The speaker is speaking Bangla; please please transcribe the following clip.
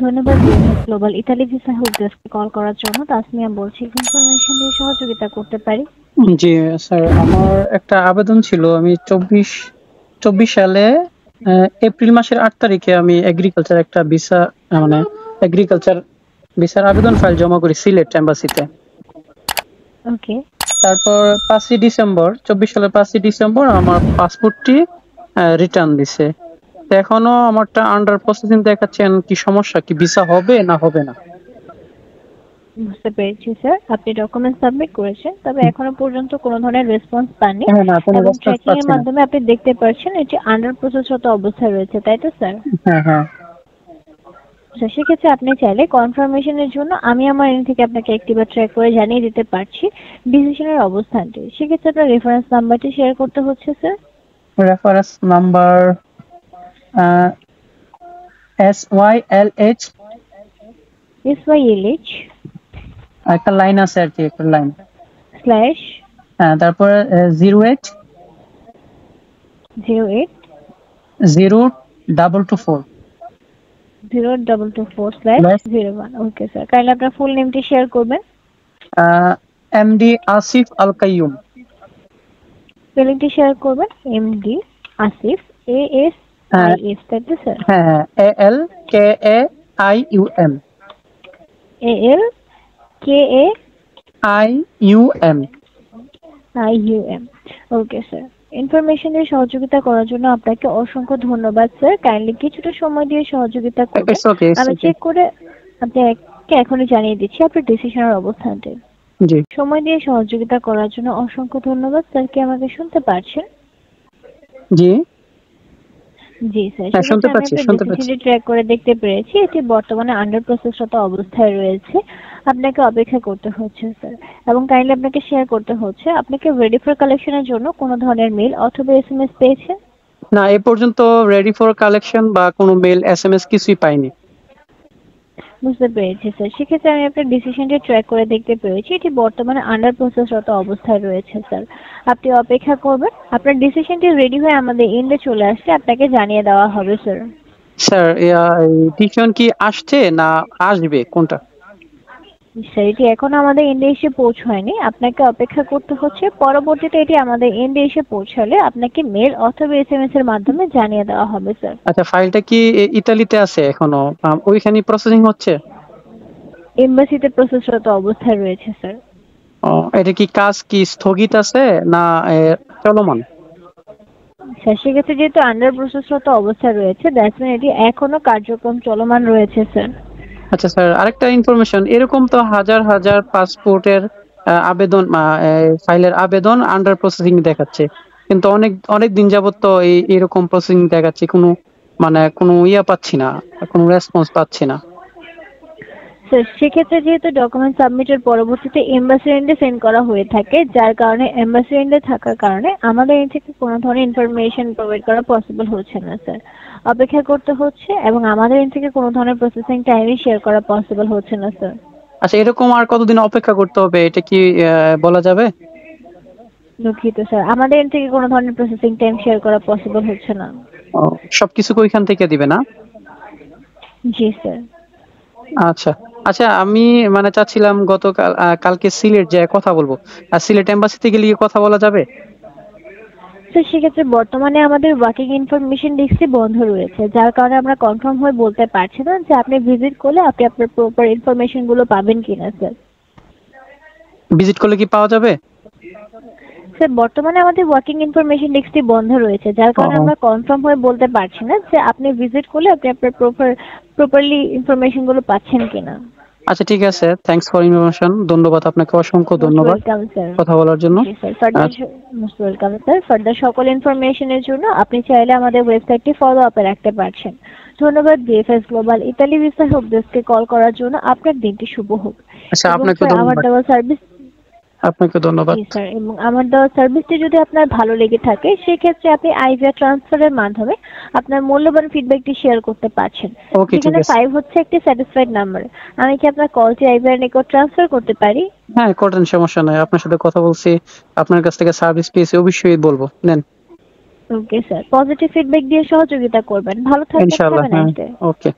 ধন্যবাদ BFS global Italy visa help ডেস্কে কল করার জন্য। তাসমিয়া বলছি, ইনফরমেশন দিয়ে সহযোগিতা করতে পারি? জি স্যার, আমার একটা আবেদন ছিল। আমি 24 সালে এপ্রিল মাসের 8 তারিখে আমি এগ্রিকালচার একটা ভিসা মানে এগ্রিকালচার ভিসার আবেদন ফাইল জমা করি সিলেট এম্বাসিতে। ওকে। তারপর 24 সালের 5ই ডিসেম্বর আমার পাসপোর্টটি রিটার্ন দিছে। তো এখনো আমারটা আন্ডার প্রসেসিং দেখাচ্ছেন। কি সমস্যা? কি ভিসা হবে না হবে না? বুঝতে পেরেছি স্যার, আপনি ডকুমেন্ট সাবমিট করেছেন, তবে এখনো পর্যন্ত কোনো ধরনের রেসপন্স পাননি হ্যাঁ, না কোনো এবং রেসপন্স ট্র্যাকিং এর পাচ্ছি না। মাধ্যমে আপনি দেখতে পাচ্ছেন এটি আন্ডার প্রসেসরত অবস্থায় রয়েছে, তাই তো স্যার? হ্যাঁ হ্যাঁ। আচ্ছা, সেক্ষেত্রে আপনি চাইলে কনফার্মেশনের জন্য আমি আমার এন্ড থেকে আপনাকে একটিবার ট্র্যাক করে জানিয়ে দিতে পারছি ডিসিশনের অবস্থানটি। সেক্ষেত্রে আপনার রেফারেন্স নাম্বারটি শেয়ার করতে হচ্ছে sir. Reference number SYLH, SYLH একটা লাইন আছে আর কি, একটা লাইন। স্ল্যাশ হ্যাঁ, তারপরে 08 08 0224 0224 01। ওকে স্যার, কাইন্ডলি আপনার ফুল নেমটি শেয়ার করবেন। MD আসিফ আল কাইয়ুম। স্পেলিংটি শেয়ার করবেন। এমডি আসিফ, ASIF, তাই তো স্যার? হ্যাঁ, ALKAIUM। ALKAIUM। IUM। Okay sir, information দিয়ে সহযোগিতা করার জন্য আপনাকে অসংখ্য ধন্যবাদ স্যার। কাইন্ডলি কিছুটা সময় দিয়ে সহযোগিতা করবেন। It's okay, it's আমি okay. চেক করে আপনাকে এখনই জানিয়ে দিচ্ছি আপনার ডিসিশনের অবস্থানটি। জি সময় দিয়ে সহযোগিতা করার জন্য অসংখ্য ধন্যবাদ স্যার। কি আমাকে শুনতে পারছেন? জি জি স্যার, হ্যাঁ, শুনতে সেক্ষেত্রে আমি পাচ্ছি আপনার শুনতে পাচ্ছি। ডিসিশনটি ট্র্যাক করে দেখতে পেরেছি এটি বর্তমানে আন্ডার প্রসেসরত অবস্থায় রয়েছে। আপনাকে অপেক্ষা করতে হচ্ছে স্যার, এবং কাইন্ডলি আপনাকে শেয়ার করতে হচ্ছে আপনাকে রেডি ফর কালেকশনের জন্য কোনো ধরনের মেল অথবা SMS পেয়েছেন? না, এ পর্যন্ত রেডি ফর কালেকশন বা কোনো মেল SMS কিছুই পাইনি। বুঝতে পেরেছি স্যার, সেক্ষেত্রে আমি আপনার ডিসিশনটি ট্র্যাক করে দেখতে পেরেছি এটি বর্তমানে আন্ডার প্রসেসরত অবস্থায় রয়েছে স্যার। আপনি অপেক্ষা করবেন, আপনার ডিসিশনটি রেডি হয়ে আমাদের এন্ডে চলে আসলে আপনাকে জানিয়ে দেওয়া হবে স্যার। স্যার, ডিসিশন কি আসছে না আসবে, কোনটা? স্যার, এটি এখনো আমাদের এন্ডে এসে পৌঁছায়নি, আপনাকে অপেক্ষা করতে হচ্ছে। পরবর্তীতে এটি আমাদের এন্ডে এসে পৌঁছালে আপনাকে মেল অথবা SMS এর মাধ্যমে জানিয়ে দেওয়া হবে স্যার। আচ্ছা, ফাইলটা কি ইতালিতে আছে এখনো? ওইখানে প্রসেসিং হচ্ছে? এমবাসিতে প্রসেসরত অবস্থায় রয়েছে স্যার। এটা কি কাজ কি স্থগিত আছে না চলমান? স্যার, সেক্ষেত্রে যেহেতু আন্ডার প্রসেসরত অবস্থায় রয়েছে দ্যাটস মিন এটি এখনো কার্যক্রম চলমান রয়েছে স্যার। আচ্ছা স্যার, আরেকটা ইনফরমেশন, এরকম তো হাজার হাজার পাসপোর্টের আবেদন ফাইলের আবেদন আন্ডার প্রসেসিং দেখাচ্ছে, কিন্তু অনেক অনেক দিন যাবত তো এরকম প্রসেসিং দেখাচ্ছে, কোনো কোনো পাচ্ছি না, কোনো রেসপন্স পাচ্ছি না। স্যার, সেক্ষেত্রে যেহেতু ডকুমেন্ট সাবমিটের পরবর্তীতে এমবাসি এন্ডে সেন্ড করা হয়ে থাকে, যার কারণে এমবাসি এন্ডে থাকার কারণে আমাদের এন্ড থেকে কোনো ধরনের ইনফরমেশন প্রোভাইড করা পসিবল হচ্ছে না স্যার। অপেক্ষা করতে হচ্ছে এবং আমাদের এন্ড থেকে কোনো ধরনের প্রসেসিং টাইমই শেয়ার করা পসিবল হচ্ছে না স্যার। আচ্ছা, এরকম আর কতদিন অপেক্ষা করতে হবে, এটা কি বলা যাবে? দুঃখিত স্যার, আমাদের এন্ড থেকে কোনো ধরনের প্রসেসিং টাইম শেয়ার করা পসিবল হচ্ছে না। সবকিছু কি ওইখান থেকে দিবে না? জি স্যার। আচ্ছা আচ্ছা, আমি চাচ্ছিলাম কালকে সিলেট যায় কথা বলবো, আর সিলেট এম্বাসিতে গেলে কি কথা বলা যাবে? স্যার, সেক্ষেত্রে বর্তমানে আমাদের ওয়ার্কিং ইনফরমেশন ডেস্কটি বন্ধ রয়েছে, যার কারণে আমরা কনফার্ম হয়ে বলতে পারছি না যে আপনি ভিজিট করলে আপনি আপনার প্রপার ইনফরমেশন গুলো পাবেন কিনা স্যার। ভিজিট করলে কি পাওয়া যাবে? স্যার, বর্তমানে আমাদের ওয়ার্কিং ইনফরমেশন ডেস্কটি বন্ধ রয়েছে, যার কারণে আমরা কনফার্ম হয়ে বলতে পারছি না যে আপনি ভিজিট করলে আপনি আপনার প্রপারলি ইনফরমেশন গুলো পাচ্ছেন কিনা। আচ্ছা ঠিক আছে, থ্যাঙ্কস ফর ইনফরমেশন। ধন্যবাদ, আপনাকে অসংখ্য ধন্যবাদ ওয়েলকাম স্যার। কথা বলার জন্য। জি sir, further most welcome sir. Further সকল ইনফরমেশনের জন্য আপনি চাইলে আমাদের ওয়েবসাইটটি ফলো আপে রাখতে পারছেন। ধন্যবাদ BFS global Italy visa help ডেস্কে কল করার জন্য। আপনার দিনটি শুভ হোক। আচ্ছা, এবং আপনাকে স্যার, আমার ধন্যবাদ। দেওয়া সার্ভিস আপনাকে ধন্যবাদ। জি স্যার, এবং আমার দেওয়া সার্ভিসটি যদি আপনার ভালো লেগে থাকে সেক্ষেত্রে আপনি আইভিয়া ট্রান্সফারের মাধ্যমে আপনার মূল্যবান ফিডব্যাকটি শেয়ার করতে পারছেন, ওকে, ঠিক যেখানে আছে। 5 হচ্ছে একটি স্যাটিসফাইড নাম্বার। আমি কি আপনার কলটি আইভিয়ার নিকট ট্রান্সফার করতে পারি? হ্যাঁ করেন, সমস্যা নাই। আপনার সাথে কথা বলছি, আপনার কাছ থেকে সার্ভিস পেয়েছি, অবশ্যই বলবো। নেন। ওকে স্যার, পজিটিভ ফিডব্যাক দিয়ে সহযোগিতা করবেন। ভালো থাকবেন, হ্যাভ ইনশাআল্লাহ। আ হ্যাঁ, নাইস ডে। ওকে।